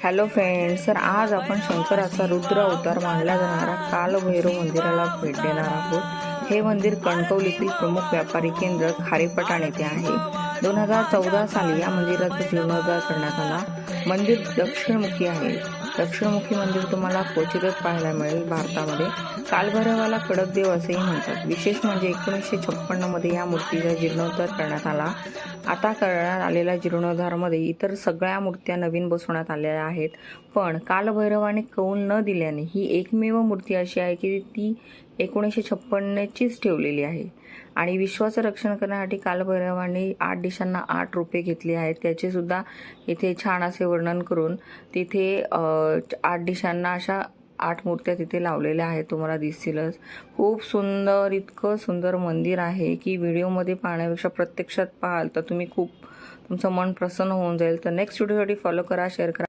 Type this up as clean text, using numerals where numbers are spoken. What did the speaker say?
Hello friends, तर आज आपण शंकराचा रुद्र अवतार मानला जाणारा कालभैरव मंदिराला भेट देणार आहोत। हे मंदिर कणकवलीतील प्रमुख व्यापारी केंद्र खारेपटाण येथे आहे। 2014 साली या मंदिराचा जीर्णोद्धार करण्यात आला। मंदिर दक्षिणमुखी आहे। दक्षिणमुखी मंदिर तुम्हाला क्वचितच पाहायला मिळेल भारतामध्ये। कालभैरवाला कडक देव असेही म्हणतात। विशेष म्हणजे 1956 मध्ये या मूर्तीचा जीर्णोद्धार करण्यात आला। आता करण्यात आलेल्या जीर्णोद्धारामध्ये इतर सगळ्या मूर्त्या नवीन बसवण्यात आलेल्या आहेत, पण कालभैरवाने कौल न दिल्याने ही एकमेव मूर्ती अशी आहे की ती 1956चीच ठेवलेली आहे। आणि विश्वाचं रक्षण करण्यासाठी कालभैरवाने 8 दिशांना 8 रूपे घेतली आहेत। त्याचे सुद्धा इथे छान असे वर्णन करून तिथे 8 दिशांना अशा 8 मूर्त्या तिथे लावलेल्या आहेत, तुम्हाला दिसतीलच। खूप सुंदर, इतकं सुंदर मंदिर आहे की व्हिडिओमध्ये पाहण्यापेक्षा प्रत्यक्षात पाहाल तर तुम्ही तुमचं मन प्रसन्न होऊन जाईल। तर नेक्स्ट व्हिडिओसाठी फॉलो करा, शेअर करा।